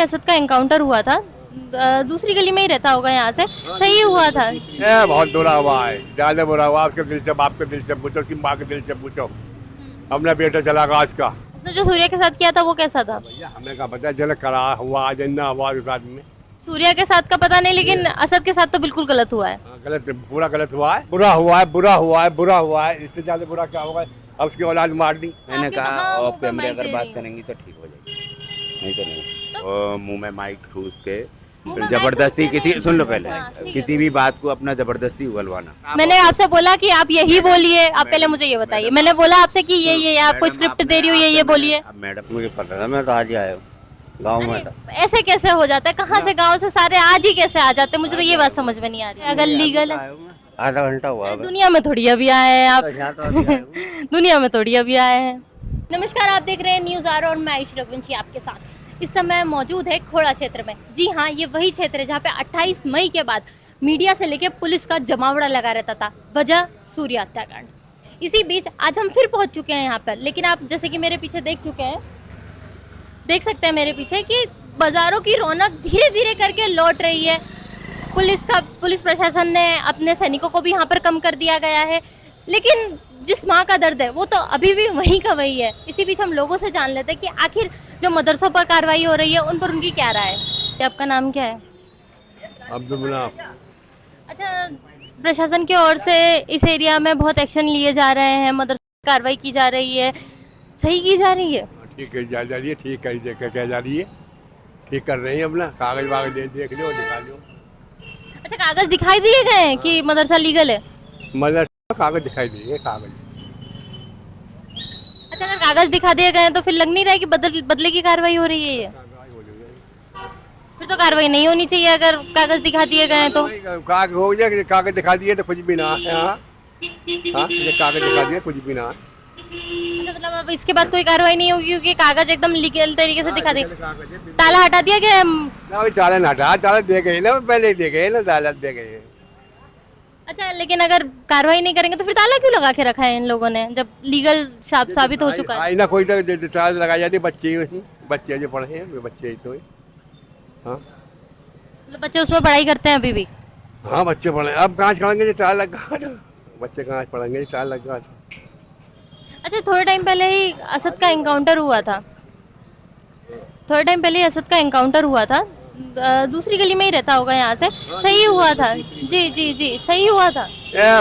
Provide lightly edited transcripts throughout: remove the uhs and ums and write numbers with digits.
असद का एनकाउंटर हुआ था, दूसरी गली में ही रहता होगा यहाँ से, सही हुआ था। बहुत बुरा हुआ है, ज्यादा बुरा हुआ। उसके दिल से, बाप के दिल से पूछो, उसकी माँ के दिल से पूछो। अपना बेटा चला गया आज का। उसने जो सूर्या के साथ किया था वो कैसा था? भैया हमें क्या पता, जल करा हुआ जिंदा हुआ उस आदमी में। सूर्या के साथ का पता नहीं, लेकिन असद के साथ तो बिल्कुल गलत हुआ है। गलत, पूरा गलत हुआ है, बुरा हुआ है, बुरा हुआ है, बुरा हुआ है। इससे ज्यादा बुरा क्या होगा? अब उसकी औलाद मार दी। मैंने आपके कहा कहाँ ऑफ मुंह पे कैमरे माइक अगर दे बात रही? करेंगी तो ठीक हो जाएगी, नहीं तो नहीं। और मुंह में माइक ठूस के मुंह फिर में जबरदस्ती माइक ठूस के किसी नहीं। सुन लो पहले, हाँ, ठीक है। किसी भी बात को अपना जबरदस्ती उगलवाना। मैंने आपसे बोला कि आप यही बोलिए, आप पहले मुझे ये बताइए। मैंने बोला आपसे कि ये आपको मैडम, स्क्रिप्ट आपने- दे रही हूँ, ये आपने- बोलिए। अब मैडम मुझे पता था, मैं तो आज ही आया हूँ गाँव में था। अरे, ऐसे कैसे हो जाता है? कहाँ से गांव से सारे आज ही कैसे आ जाते हैं? मुझे तो ये बात समझ में नहीं आ रही। अगर लीगल है, आधा घंटा हुआ होगा। दुनिया में थोड़ी अभी आए हैं आप। यहाँ तो अभी आया हूँ। दुनिया में थोड़ी अभी आए हैं। नमस्कार, आप देख रहे हैं न्यूज़ आर और मैं आयुष रघुवंशी आपके साथ। इस समय मौजूद है खोड़ा क्षेत्र में। जी हाँ, ये वही क्षेत्र है जहाँ पे 28 मई के बाद मीडिया से लेके पुलिस का जमावड़ा लगा रहता था। वजह सूर्या हत्याकांड। इसी बीच आज हम फिर पहुंच चुके हैं यहाँ पर, लेकिन आप जैसे कि मेरे पीछे देख चुके हैं, देख सकते हैं मेरे पीछे कि बाजारों की रौनक धीरे धीरे करके लौट रही है। पुलिस प्रशासन ने अपने सैनिकों को भी यहाँ पर कम कर दिया गया है, लेकिन जिस माँ का दर्द है वो तो अभी भी वहीं का वही है। इसी बीच हम लोगों से जान लेते हैं कि आखिर जो मदरसों पर कार्रवाई हो रही है उन पर उनकी क्या राय है। आपका नाम क्या है? अब्दुल मनाफ। अच्छा, प्रशासन की ओर से इस एरिया में बहुत एक्शन लिए जा रहे हैं, मदरसों पर कार्रवाई की जा रही है, सही की जा रही है? ठीक है, जा रही है, ठीक कर क्या जा रही है, ठीक कर रही है। अपना कागज वागज देख लो, दिखा लो। अच्छा, कागज दिखाई दिए गए हैं कि मदरसा लीगल है? मदरसा कागज दिखाई देंगे, कागज। अच्छा, अगर कागज दिखा दिए गए हैं तो फिर लग नहीं रहा है कि बदले की कार्रवाई हो रही है ये? फिर तो कार्रवाई नहीं होनी चाहिए अगर कागज दिखा दिए गए हैं तो। कागज हो जाए, कागज दिखा दिए तो कुछ भी ना है। हाँ हाँ, ये कागज दिखा दिए कुछ भी ना है। अच्छा, मतलब अब इसके बाद कोई कार्रवाई नहीं होगी क्योंकि कागज एकदम लीगल तरीके से दिखा दिए। ताला हटा दिया गया है? ना भाई, ताला ना हटा, ताला दे गए ना, पहले ही दे गए ना, ताला दे गए। अच्छा, लेकिन अगर कार्रवाई नहीं करेंगे तो फिर ताला क्यों लगा के रखा है इन लोगों ने, जब लीगल साबित हो चुका है? आई ना कोई तो ताला लगाई जाती, बच्चे जो पढ़े हैं वे बच्चे ही तो हैं। हाँ मतलब बच्चे उसमें पढ़ाई करते हैं अभी भी? हाँ, बच्चे पढ़े। अब कहाँ से पढ़ेंगे, ताला लगा था। बच्चे कहाँ से पढ़ेंगे, ताला लगा था। अच्छा, थोड़े टाइम पहले ही असद का एनकाउंटर हुआ था, दूसरी गली में ही रहता होगा यहाँ से, सही हुआ था? जी जी जी, सही हुआ था।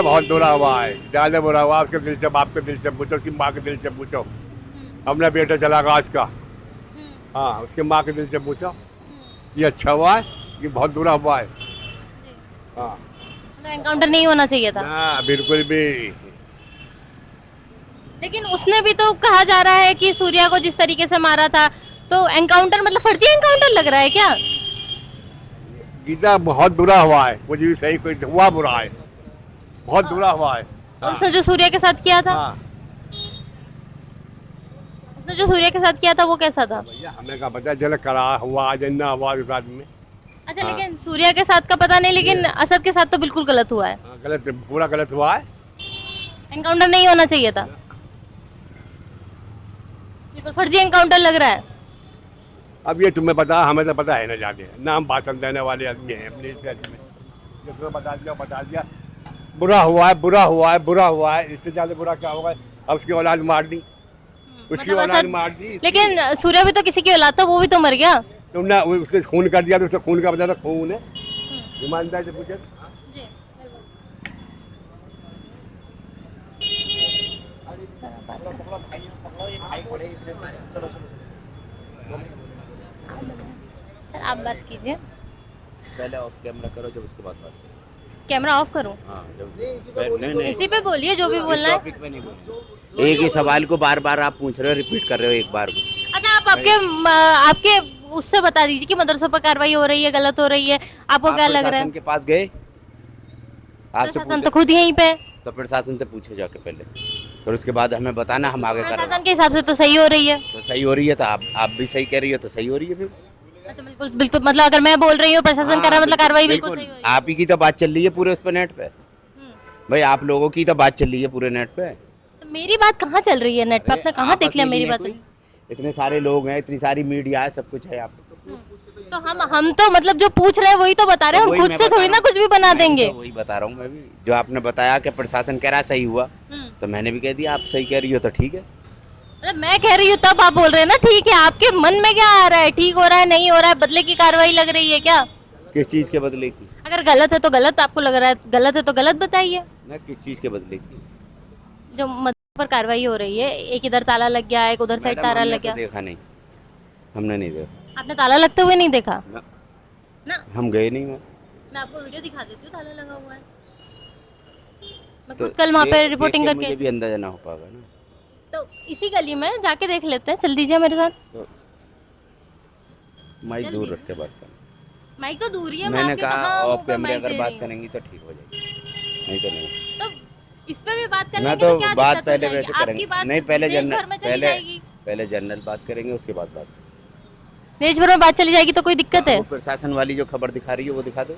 बहुत बुरा हुआ है, ज्यादा बुरा हुआ। उसके दिल से, बाप के दिल से पूछो, उसकी माँ के दिल से पूछो। अपना बेटा चला गया आज का। हाँ, उसके माँ के दिल से पूछो। ये अच्छा हुआ है, ये बहुत बुरा हुआ है। हाँ एनकाउंटर नहीं होना चाहिए था, ना, बिल्कुल भी। लेकिन उसने भी तो कहा जा रहा है कि सूर्या को जिस तरीके से मारा था, तो एनकाउंटर मतलब फर्जी एनकाउंटर लग रहा है क्या? गीता बहुत बुरा हुआ है, मुझे भी सही कोई हुआ बुरा है, बहुत बुरा हुआ है। और उसने जो सूर्या के साथ किया था, हाँ वो कैसा था? भैया हमें क्या पता, जल करा हुआ जिंदा हुआ उस आदमी में। अच्छा, लेकिन सूर्या के साथ का पता नहीं, लेकिन असद के साथ तो बिल्कुल गलत हुआ है। हाँ, गलत, पूरा गलत हुआ है। एनकाउंटर नहीं होना चाहिए था, बिल्कुल फर्जी एनकाउंटर लग रहा है। अब ये तुम्हें पता, हमें तो पता है ना, जाते ना, हम भाषण देने वाले आदमी हैं अपने इस राज्य में। जो तुम्हें बता दिया, बुरा हुआ है, बुरा हुआ है, बुरा हुआ है। इससे ज्यादा बुरा क्या होगा? अब उसकी औलाद मार दी, उसकी मतलब औलाद असद, मार दी। लेकिन सूर्या भी तो किसी की औलाद था, वो भी तो मर गया। तुमने उससे खून कर दिया, तो उससे खून का बता, खून है। ईमानदारी से पूछे। सर, आप बात कीजिए। पहले ऑफ कैमरा करो, जब उसके बाद बात करो। कैमरा ऑफ करूं? हाँ, जब नहीं इसी पे बोलिए जो भी बोलना है। टॉपिक पे नहीं बोलना। एक ही सवाल को बार बार आप पूछ रहे हो, रिपीट कर रहे हो एक बार को। अच्छा, आप आपके उससे बता दीजिए कि मदरसों पर कार्रवाई हो रही है, गलत हो रही है, आपको क्या लग रहा है? प्रशासन के पास गए, आपसे प्रशासन तो पूछे, खुद यहीं पे है। तो प्रशासन से पूछो जाके पहले, फिर उसके बाद हमें बताना, हम आगे कर रहे हैं। प्रशासन के हिसाब से तो सही हो रही है। तो सही हो रही है, तो आप भी सही कह रही हो, तो सही हो रही है फिर। अच्छा, बिल्कुल बिल्कुल, मतलब अगर मैं बोल रही हूँ प्रशासन कर रहा है, मतलब कार्रवाई बिल्कुल सही हो रही है। आप ही की तो बात चल रही है पूरे उस पर नेट पे। भाई आप लोगों की तो बात चल रही है पूरे नेट पे। तो मेरी बात कहाँ चल रही है नेट पे? आपने कहाँ आप देख लिया मेरी अकेली हैं बात? कोई? इतने सारे लोग हैं, इतनी सारी मीडिया है, सब कुछ है। आप तो हम तो मतलब जो पूछ रहे हैं वही तो बता रहे हैं, हम वही खुद मैं से बता थोड़ी रहा ना हूँ। कुछ भी बना मैं देंगे। तो वही बता रहा हूँ मैं भी, जो आपने बताया कि प्रशासन कह रहा सही हुआ, तो मैंने भी कह दिया आप सही कह रही हो तो ठीक है। मतलब मैं कह रही हूँ तब आप बोल रहे हैं ना ठीक है, आपके मन में क्या आ रहा है, ठीक हो रहा है नहीं हो रहा है, बदले की कार्रवाई लग रही है क्या? किस चीज़ के बदले की? अगर गलत है तो गलत, आपको लग रहा है गलत है तो गलत बताइए। ना किस चीज़ के बदले की? जो मत पर कार्रवाई हो रही है, एक इधर ताला लग गया, एक उधर साइड मैडम ताला हमने लग तो गया। देखा नहीं, हमने नहीं देखा आपने ताला लगते हुए नहीं देखा ना, ना? हम गए नहीं वहाँ। मैं आपको वीडियो दिखा देती हूँ, ताला लगा हुआ है। मैं तो खुद कल वहाँ पे देख रिपोर्टिंग के करके, मुझे भी अंदाजा ना हो पाएगा ना। तो इसी गली में जाके देख लेते हैं, चल दीजिए मेरे साथ। तो माइक दूर रख के बात करना। माइक तो दूर ही है, मैं मैंने आपके कहा कहाँ मुंह ऑफ पे कैमरे माइक अगर दे बात रही हूँ? करेंगी तो ठीक हो जाएगी, नहीं तो नहीं। तो इस पे भी बात कर मैं लेंगे तो तो क्या बात दिक्कत हो पहले जाएगी? वैसे आपकी करेंगे, बात नहीं पहले देश जनरल, भर में चली जाएगी। पहले जनरल बात करेंगे उसके बाद बात। देश भर में बात चली जाएगी तो कोई दिक्कत है? वो प्रशासन वाली जो खबर दिखा रही है वो दिखा दो।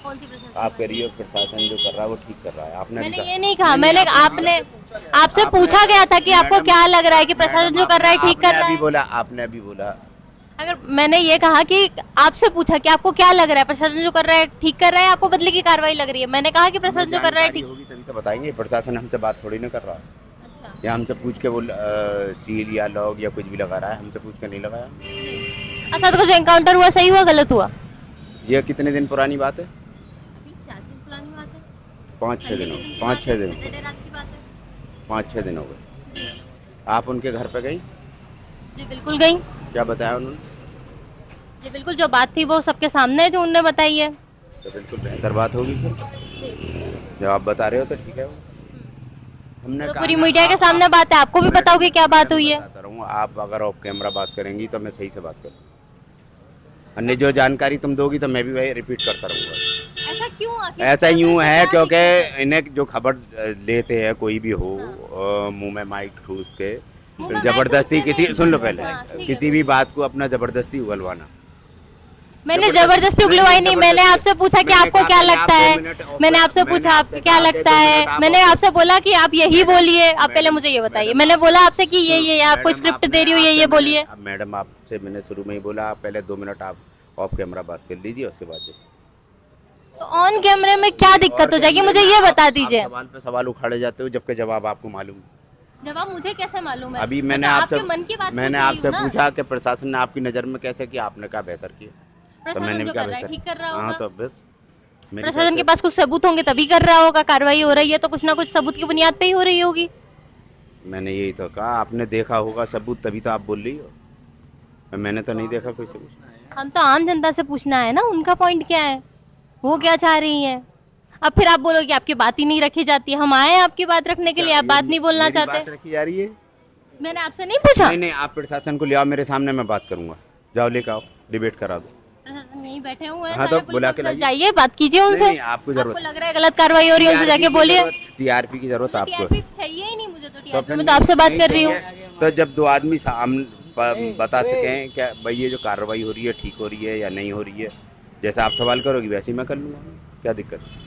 कौन सी प्रशासन? आप कह रही हो प्रशासन जो कर रहा है वो ठीक कर रहा है, आपने भी मैंने कहा। ये नहीं कहा, मैंने आपने आपसे पूछा गया था कि आपको क्या लग रहा है कि प्रशासन जो कर रहा है ठीक कर रहा अभी है? बोला, आपने अभी बोला। अगर मैंने ये कहा कि आपसे पूछा कि आपको क्या लग रहा है, प्रशासन जो कर रहा है ठीक कर रहा है, आपको बदले की कार्रवाई लग रही है, मैंने कहा कि प्रशासन जो कर रहा है जानकारी ठीक। होगी तभी तो बताएंगे, प्रशासन हमसे बात थोड़ी ना कर रहा है। अच्छा, या हमसे पूछ के बोल सील या लॉग या कुछ भी लगा रहा है, हमसे पूछ के नहीं लगाया। असद को जो एनकाउंटर हुआ सही हुआ गलत हुआ? ये कितने दिन पुरानी बात है? अभी 4 दिन पुरानी बात है। 5-6 दिन हो गए, 5-6 दिन, सैटरडे रात की बात है। 5-6 दिन हो गए। आप उनके घर पे गई, जी बिल्कुल गई। क्या बताया उन्होंने? जी बिल्कुल, जो बात थी वो सबके सामने है जो उनने बताई है। तो बिल्कुल बेहतर बात होगी फिर, जब आप बता रहे हो तो ठीक है। वो हमने तो कहा पूरी ना, मीडिया के आप- सामने बात है, आपको भी मैं- पता होगी क्या बात हुई है। बताता रहूँ, आप अगर ऑफ कैमरा बात करेंगी तो मैं सही से बात करूँ, अन्य जो जानकारी तुम दोगी तो मैं भी वही रिपीट करता रहूँगा। ऐसा क्यों आखिर? ऐसा यूं है क्या क्योंकि दिक्कत है? इन्हें जो खबर लेते हैं कोई भी हो, मुंह में माइक ठूस के मुंह में जबरदस्ती माइक ठूस के किसी, नहीं। सुन लो पहले, हाँ, ठीक है। किसी भी बात को अपना जबरदस्ती उगलवाना। मैंने जबरदस्ती उगलवाई नहीं, मैंने आपसे पूछा कि आपको क्या लगता है, मैंने आपसे पूछा आपको क्या लगता है, मैंने आपसे बोला कि आप यही बोलिए, आप पहले मुझे ये बताइए। मैंने बोला आपसे कि ये आपको स्क्रिप्ट दे रही हूँ, ये बोलिए। मैडम आपसे मैंने शुरू में ही बोला, आप पहले 2 मिनट आप ऑफ कैमरा बात कर लीजिए, उसके बाद जैसे तो ऑन कैमरे में क्या दिक्कत हो जाएगी, मुझे ये बता दीजिए। आप सवाल पे सवाल उखाड़े जाते हो जबकि जवाब आपको मालूम है। जवाब मुझे कैसे मालूम है? अभी मैं मैंने तो आपसे आपके मन की बात मैंने पूछ रही आपसे हूँ ना। पूछा कि प्रशासन ने आपकी नज़र में कैसे किया, आपने कहा बेहतर किया, तो प्रशासन मैंने भी जो कहा कर रहा है बेहतर। ठीक कर रहा हाँ होगा। तो बस मेरी प्रशासन के कैसे- पास कुछ सबूत होंगे तभी कर रहा होगा, कार्रवाई हो रही है तो कुछ ना कुछ सबूत की बुनियाद पे ही हो रही होगी। मैंने यही तो कहा, आपने देखा होगा सबूत तभी तो आप बोल रही हो, मैंने तो नहीं देखा कोई सबूत। हम तो आम जनता से पूछना है ना, उनका पॉइंट क्या है, वो क्या चाह रही है। अब फिर आप बोलोगे आपकी बात ही नहीं रखी जाती है, हम आए हैं आपकी बात रखने के लिए, आप बात नहीं बोलना मेरी चाहते। बात रखी जा रही है? मैंने आपसे नहीं पूछा। नहीं नहीं, आप प्रशासन को ले आओ मेरे सामने, मैं बात करूंगा, जाओ लेकर आओ, डिबेट करा दो। प्रशासन यहीं बैठे हुए हैं, हाँ, सारे तो पुलिस बुला के अफसर, लाइए। जाइए बात कीजिए उनसे। नहीं, आपको जरूरत आपको लग रहा है गलत कार्रवाई हो रही है, उनसे जाके बोलिए। टीआरपी की जरूरत आपको टीआरपी है। चाहिए ही नहीं मुझे, तो तो टीआरपी फिर मैं तो आपसे बात नहीं कर रही हूँ। चाहिए, तो जब 2 आदमी बता सकें क्या भाई ये जो कार्रवाई हो रही है ठीक हो रही है या नहीं हो रही है, जैसा आप सवाल करोगी वैसे ही मैं कर लूँगा, क्या दिक्कत है?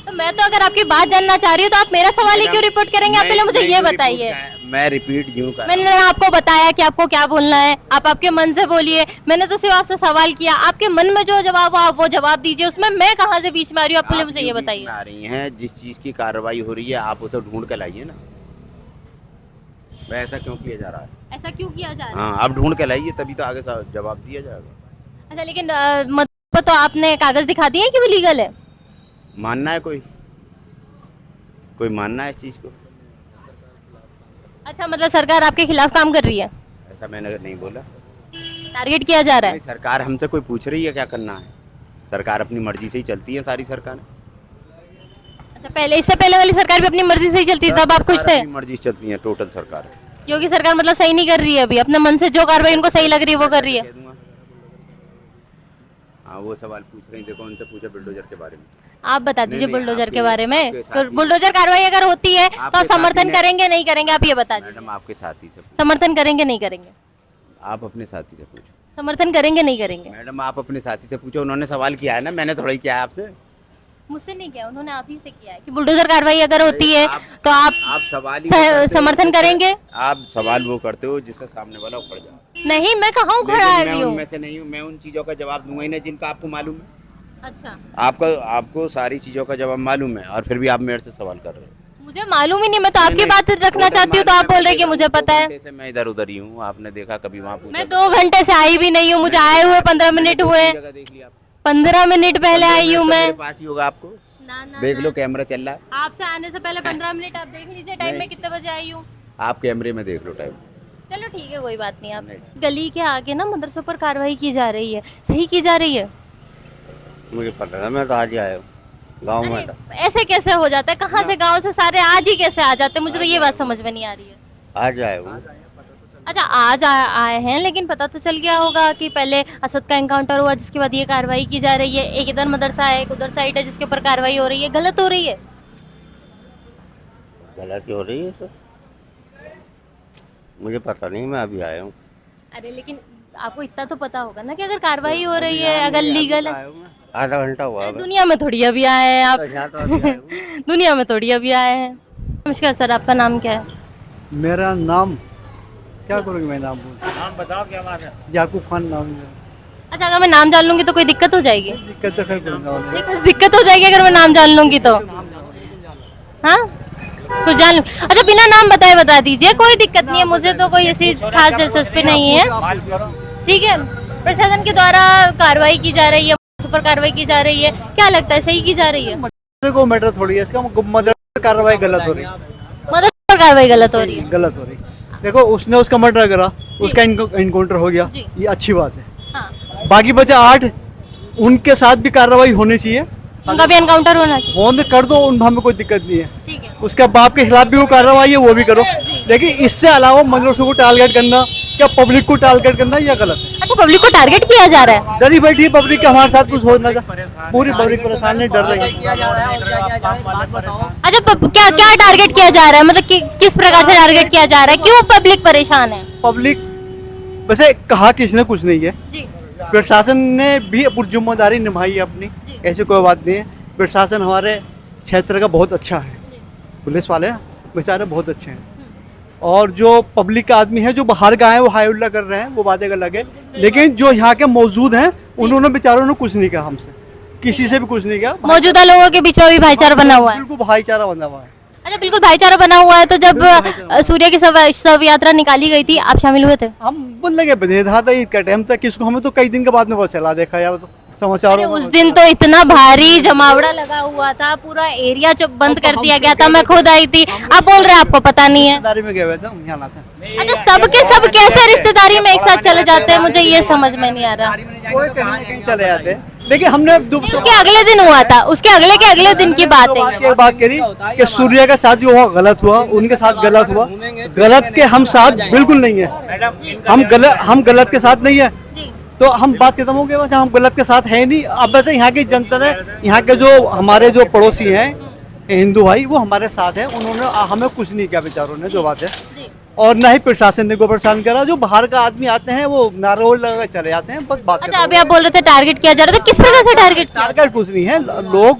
तो मैं तो अगर आपकी बात जानना चाह रही हूँ तो आप मेरा सवाल ही क्यों रिपोर्ट करेंगे? आप पहले मुझे ये बताइए। मैं रिपीट यूँ कर मैंने आपको बताया कि आपको क्या बोलना है, आप आपके मन से बोलिए। मैंने तो सिर्फ आपसे सवाल किया, आपके मन में जो जवाब हो आप वो जवाब दीजिए, उसमें मैं कहाँ से बीच में आ रही हूँ? आप पहले मुझे ये बताइए। आ रही हैं जिस चीज़ की कार्रवाई हो रही है आप उसे ढूंढ के लाइए ना, वह ऐसा क्यों किया जा रहा है? ऐसा क्यों किया जा रहा है? हाँ, आप ढूंढ के लाइए तभी तो आगे जवाब दिया जाएगा। अच्छा, लेकिन मतलब तो आपने कागज दिखा दिए कि वो लीगल है? मानना है कोई मानना है इस चीज़ को? अच्छा, मतलब सरकार आपके खिलाफ काम कर रही है, ऐसा मैंने नहीं बोला। टारगेट किया जा रहा है। नहीं, सरकार हमसे कोई पूछ रही है क्या करना है? सरकार अपनी मर्जी से ही चलती है सारी सरकार। अच्छा, पहले इससे पहले वाली सरकार भी अपनी मर्जी से ही चलती थी, तब आप खुश थे? अपनी मर्जी से चलती है टोटल सरकार। योगी सरकार मतलब सही नहीं कर रही है अभी, अपने मन से जो कार्रवाई उनको सही लग रही है वो कर रही है। कह दूंगा। हाँ, वो सवाल पूछ रही, देखो उनसे पूछो बुलडोजर के बारे में। आप बता दीजिए नहीं, बुलडोजर के आपके- बारे में। आपके तो साथी- बुलडोजर कार्रवाई अगर होती है तो आप आपके समर्थन साथी ने- करेंगे नहीं करेंगे? आप ये बता दीजिए। मैडम आपके साथी से पूछो। समर्थन करेंगे नहीं करेंगे? आप अपने साथी से पूछो। समर्थन करेंगे नहीं करेंगे? मैडम आप अपने साथी से पूछो, उन्होंने सवाल किया है ना, मैंने थोड़ा ही किया है आपसे। मुझसे नहीं किया, उन्होंने आप ही से किया है कि बुलडोजर कार्रवाई अगर होती है तो आप आप सवाल ही वो करते हो समर्थन जिससे- करेंगे? आप सवाल वो करते हो जिससे सामने वाला उखड़ जाए। नहीं, मैं कहाँ उखड़ा लेकिन मैं रही हूँ। उनमें से नहीं हूँ, मैं उन चीजों का जवाब दूंगा ही नहीं जिनका आपको मालूम है। अच्छा, आपको सारी चीजों का जवाब मालूम है और फिर भी आप मेरे से सवाल कर रहे हो। मुझे मालूम ही नहीं, मैं तो आपकी नहीं, बात रखना चाहती हूँ तो आप बोल रहे हैं कि मुझे पता है। 2 घंटे से मैं इधर उधर ही हूँ, आपने देखा कभी वहाँ पूछा? मैं 2 घंटे से आई भी नहीं हूँ, मुझे आए हुए 15 मिनट हुए। जगह देख लिया? 15 मिनट पहले आई हूँ मैं। मेरे पास ही होगा आपको, ना ना देख ना। लो कैमरा चल रहा है। आपसे आने से पहले 15 मिनट आप देख लीजिए टाइम में कितने बजे आई हूँ। आप कैमरे में देख लो टाइम। चलो ठीक है, कोई बात नहीं। आप नहीं। गली के आगे ना मदरसों पर कार्रवाई की जा रही है, सही की जा रही है? मुझे पता है, मैं तो आज ही आया हूँ गाँव में। अरे, ऐसे कैसे हो जाता है? कहाँ से गांव से सारे आज ही कैसे आ जाते हैं? मुझे तो ये बात समझ में नहीं आ रही है। आज आया हूँ। अच्छा, आज आए हैं, लेकिन पता तो चल गया होगा कि पहले असद का एनकाउंटर हुआ जिसके बाद ये कार्रवाई की जा रही है। एक इधर मदरसा है, एक उधर साइड है जिसके ऊपर कार्रवाई हो रही है। गलत हो रही है? गलती हो रही है तो मुझे पता नहीं, मैं अभी आया हूँ। अरे लेकिन आपको इतना तो पता होगा ना कि अगर कार्रवाई हो रही है, अगर लीगल है। आधा घंटा हुआ अरे है। दुनिया में थोड़ी अभी आए हैं आप। यहाँ तो अभी आया हूँ। दुनिया में थोड़ी अभी आए हैं। नमस्कार सर, आपका नाम क्या है? मेरा नाम क्या करोगे, मैं नाम बोल, नाम बताओ क्या बात है? याकूब खान नाम है। अच्छा, अगर मैं नाम जान लूंगी तो कोई दिक्कत हो जाएगी? दिक्कत तो फिर कोई ना नहीं, कुछ दिक्कत हो जाएगी अगर मैं नाम जान लूंगी तो? हाँ, कुछ जान लूँ। अच्छा, बिना नाम बताए बता दीजिए, कोई दिक्कत नहीं है, मुझे तो कोई ऐसी खास दिलचस्पी नहीं है। ठीक है, प्रशासन के द्वारा कार्रवाई की जा रही है, उस पर कार्रवाई की जा रही है, क्या लगता है सही की जा रही है? मदरसे को मैटर थोड़ी है इसका, मदरसे कार्रवाई गलत हो रही, मदद पर कार्रवाई गलत हो रही है। गलत हो रही। देखो उसने उसका मर्डर करा, उसका इनकाउंटर हो गया, जी। ये अच्छी बात है। हाँ, बाकी बचे 8, उनके साथ भी कार्रवाई होनी चाहिए। उनका भी एनकाउंटर होना चाहिए। होने कर दो, उन हमें कोई दिक्कत नहीं है। ठीक है। उसके बाप के खिलाफ भी वो कार्रवाई है, वो भी करो। लेकिन इससे अलावा मदरसों को टारगेट करना, क्या पब्लिक को टारगेट करना, यह गलत है। अच्छा, पब्लिक को टारगेट किया जा रहा है? डरी बैठी है पब्लिक के, हमारे साथ कुछ हो ना जाए, पूरी पब्लिक परेशान है, डर रही है। अच्छा, क्या क्या टारगेट किया जा रहा है? मतलब किस प्रकार से टारगेट किया जा रहा है? क्यों पब्लिक परेशान है? पब्लिक वैसे कहा किसने कुछ नहीं है, जी प्रशासन ने भी पूरी जिम्मेदारी निभाई है अपनी, ऐसी कोई बात नहीं है। प्रशासन हमारे क्षेत्र का बहुत अच्छा है, पुलिस वाले बेचारे बहुत अच्छे हैं। और जो पब्लिक का आदमी है, जो बाहर का है, वो हाई उल्ला कर रहे हैं, वो बातें अलग है। लेकिन जो यहाँ के मौजूद हैं, उन्होंने बेचारों ने कुछ नहीं कहा हमसे, किसी से भी कुछ नहीं कहा। मौजूदा लोगों के बीच में भी भाईचारा बना हुआ है? बिल्कुल भाईचारा बना हुआ है। अच्छा, बिल्कुल भाईचारा बना हुआ है। तो जब सूर्य की शव यात्रा निकाली गई थी, आप शामिल हुए थे? हम बोल लगे बधे था ईद का टाइम तक, किसको हमें तो कई दिन के बाद में पता चला, देखा यार तो अरे समाचारों उस दिन तो इतना भारी जमावड़ा लगा हुआ था, पूरा एरिया जो बंद कर दिया गया था। मैं खुद आई थी। आप बोल रहे हैं आपको पता नहीं है? रिश्तेदारी में गए हुए थे हम, यहाँ ना थे। अच्छा, सबके सब कैसे रिश्तेदारी में एक साथ चले जाते हैं, मुझे ये समझ में नहीं आ रहा। कोई कहीं ना कहीं चले जाते हैं। लेकिन हमने उसके अगले दिन हुआ था, उसके अगले दिन की बात है। एक बात करी कि सूर्य के साथ जो हुआ गलत हुआ, उनके साथ गलत हुआ। गलत के हम साथ बिल्कुल नहीं है, हम गलत के साथ नहीं है, तो हम बात खत्म हो गई। हम गलत के साथ है नहीं। अब वैसे यहाँ की जनता ने, यहाँ के जो हमारे जो पड़ोसी हैं हिंदू भाई, वो हमारे साथ हैं, उन्होंने हमें कुछ नहीं किया बेचारों ने, जो बात है। और ना ही प्रशासन ने को परेशान करा। जो बाहर का आदमी आते हैं वो नारे लगा चले जाते हैं, बस बात अच्छा, अभी आप बोल रहे थे टारगेट किया जा रहा था, किस प्रकार से टारगेट किया? टारगेट कुछ नहीं है, लोग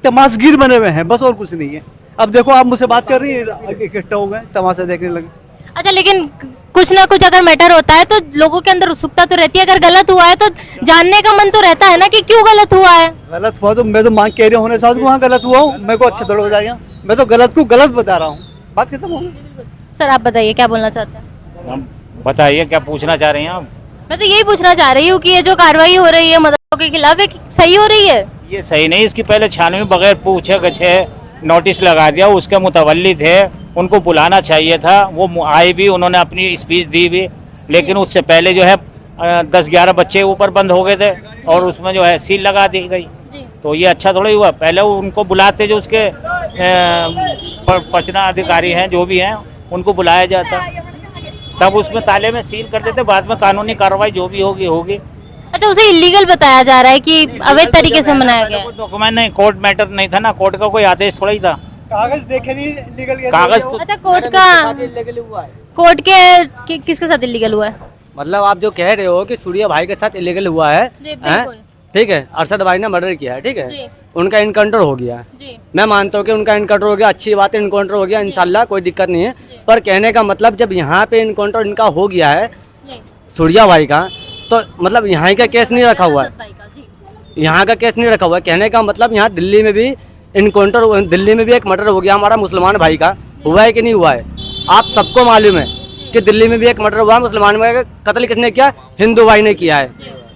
तमाशगीर बने हुए हैं, बस और कुछ नहीं है। अब देखो आप मुझसे बात कर रही है, इकट्ठा हो गए, तमाशा देखने लगे। अच्छा, लेकिन कुछ ना कुछ अगर मैटर होता है तो लोगों के अंदर उत्सुकता तो रहती है। अगर गलत हुआ है तो जानने का मन तो रहता है ना कि क्यों गलत हुआ है। गलत हुआ तो मैं तो मांग कह रही होने साथ वहाँ गलत हुआ हूँ, मेरे को अच्छा थोड़ा हो जाएगा। मैं तो गलत को गलत बता रहा हूँ, बात खत्म हो गई। सर, आप बताइए क्या बोलना चाहते हैं? हम बताइए क्या पूछना चाह रही हैं आप? मैं तो यही पूछना चाह रही हूँ कि ये जो कार्रवाई हो रही है मदरसों के खिलाफ, ये सही हो रही है? ये सही नहीं, इसकी पहले छानबीन बगैर पूछे गछे नोटिस लगा दिया। उसके मुतवल्ली थे, उनको बुलाना चाहिए था, वो आए भी, उन्होंने अपनी स्पीच दी भी। लेकिन उससे पहले जो है 10-11 बच्चे ऊपर बंद हो गए थे और उसमें जो है सील लगा दी गई। तो ये अच्छा थोड़ा ही हुआ। पहले उनको बुलाते, जो उसके पचना अधिकारी हैं, जो भी हैं, उनको बुलाया जाता, तब उसमें ताले में सील कर देते। बाद में कानूनी कार्रवाई जो भी होगी होगी। अच्छा, उसे इलीगल बताया जा रहा है कि अवैध तरीके से मनाया गया है? डॉक्यूमेंट नहीं, कोर्ट मैटर नहीं था ना, कोर्ट का कोई आदेश थोड़ा ही था। कागज देखे नहीं, लीगल कागज तो अच्छा, कोर्ट किसके साथ इलीगल हुआ है? मतलब आप जो कह रहे हो कि सूर्या भाई के साथ इलीगल हुआ है, जी, हैं? बिल्कुल। ठीक है, अरशद भाई ने मर्डर किया है, ठीक जी। है, उनका इनकाउंटर हो गया है। जी मैं मानता हूँ कि उनका इनकाउंटर हो गया, अच्छी बात है, इनकाउंटर हो गया, इंशाल्लाह कोई दिक्कत नहीं है। पर कहने का मतलब जब यहाँ पे इनकाउंटर इनका हो गया है जी सूर्या भाई का, तो मतलब यहाँ का केस नहीं रखा हुआ है, अरशद भाई का, जी। यहाँ का केस नहीं रखा हुआ है। कहने का मतलब यहाँ दिल्ली में भी इनकाउंटर, दिल्ली में भी एक मर्डर हो गया हमारा मुसलमान भाई का, हुआ है कि नहीं हुआ है? आप सबको मालूम है कि दिल्ली में भी एक मर्डर हुआ है, मुसलमान भाई का कत्ल किसने किया? हिंदू भाई ने किया है,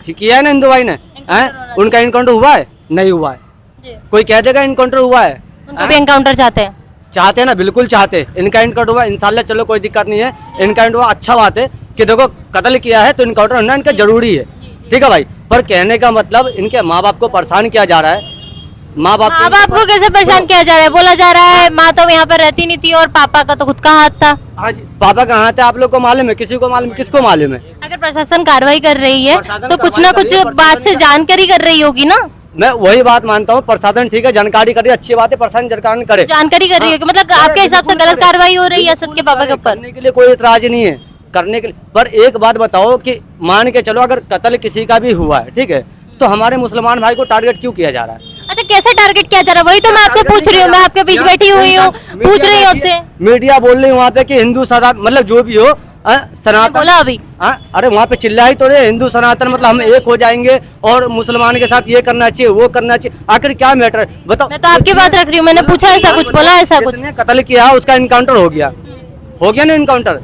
किया है ना हिंदू भाई ने, हैं? उनका इनकाउंटर हुआ है? नहीं हुआ है। जी कोई कह देगा इनकाउंटर हुआ है? उनको भी एनकाउंटर चाहते हैं। चाहते हैं ना, बिल्कुल चाहते हैं। इनका इनकाउंटर हुआ इंशाल्लाह, चलो कोई दिक्कत नहीं है, इनकाउंटर हुआ अच्छा बात है कि देखो कत्ल किया है तो इनकाउंटर होना इनका जरूरी है, ठीक है भाई। पर कहने का मतलब इनके माँ बाप को परेशान किया जा रहा है, माँ बाप माँ बाप को कैसे परेशान किया जा रहा है? बोला जा रहा है माँ तो यहाँ पर रहती नहीं थी और पापा का तो खुद का हाथ था। हाँ जी, पापा कहाँ थे आप लोग को मालूम है? किसी को मालूम, किसको मालूम है? अगर प्रशासन कार्रवाई कर रही है प्रशासन तो कुछ ना कार्रवाई कुछ कर रही है, बात से जानकारी कर रही होगी ना, मैं वही बात मानता हूँ, प्रशासन ठीक है, जानकारी करे, अच्छी बात है, प्रशासन जानकारी करे, जानकारी कर रही है कि मतलब आपके हिसाब से गलत कार्रवाई हो रही है असद के पापा के ऊपर। करने के लिए कोई इतराज नहीं है, करने के लिए। पर एक बात बताओ कि मान के चलो अगर कत्ल किसी का भी हुआ है, ठीक है, तो हमारे मुसलमान भाई को टारगेट क्यों किया जा रहा है? अच्छा कैसे टारगेट किया जा रहा है? वही तो मैं आपसे पूछ रही हूँ, मैं आपके बीच बैठी हुई हूँ, पूछ रही हूँ आपसे। मीडिया बोल रही है वहाँ पे कि हिंदू सनातन, मतलब जो भी हो, सनातन बोला अभी। अरे वहाँ पे चिल्ला ही तो रहे हिंदू सनातन, मतलब हम एक हो जाएंगे और मुसलमान के साथ ये करना चाहिए, वो करना चाहिए। आखिर क्या मैटर है बताओ? मैं तो आपकी बात रख रही हूँ, मैंने पूछा ऐसा कुछ, बोला ऐसा कुछ। जिसने कत्ल किया उसका इनकाउंटर हो गया ना, इनकाउंटर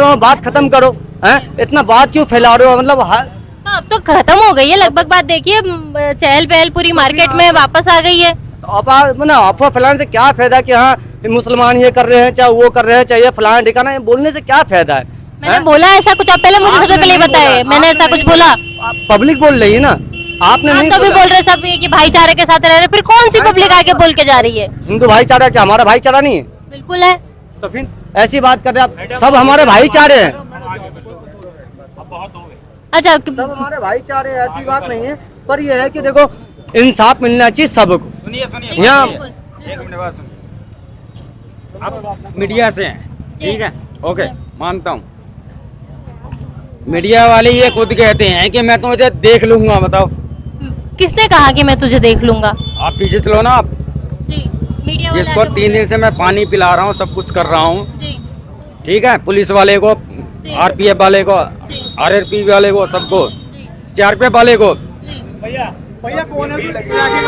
में बात खत्म करो, हैं? इतना बात क्यों फैला रहे हो? मतलब हाँ, अब तो खत्म हो गई है लगभग बात। देखिए चहल पहल पूरी मार्केट में वापस आ गई है। तो अफवाह फैलाने से क्या फायदा कि हाँ मुसलमान ये कर रहे हैं, चाहे वो कर रहे हैं, चाहे ये फलाना ठिकाना, बोलने से क्या फायदा है? मैंने बोला ऐसा कुछ? आप पहले मुझे सबसे पहले बताए मैंने ऐसा कुछ बोला? पब्लिक बोल रही है ना, आपने आप नहीं तो भी बोला। बोल रहे सब ये कि भाईचारे के साथ रह रहे, फिर कौन सी पब्लिक आके बोल के जा रही है? हिंदू भाईचारा क्या हमारा भाईचारा नहीं है? बिल्कुल है। तो फिर ऐसी बात कर रहे आप, सब हमारे भाईचारे हैं, अच्छा सब हमारे भाईचारे हैं, ऐसी बात नहीं है। पर ये है कि देखो इंसाफ मिलना चाहिए सबको। सुनिए यहाँ एक मिनट बात सुनिए। आप मीडिया से हैं, ठीक है, ओके, मानता हूँ। मीडिया वाले ये खुद कहते हैं कि मैं तुझे देख लूंगा, बताओ किसने कहा कि मैं तुझे देख लूंगा? आप पीछे चलो ना। आप जी मीडिया वाला जिसको आके 3 दिन से मैं पानी पिला रहा हूँ, सब कुछ कर रहा हूँ, जी ठीक है, पुलिस वाले को, आरपीएफ वाले को, आरआरपी वाले को, सबको, सीआरपीएफ वाले को, जी भैया कौन है?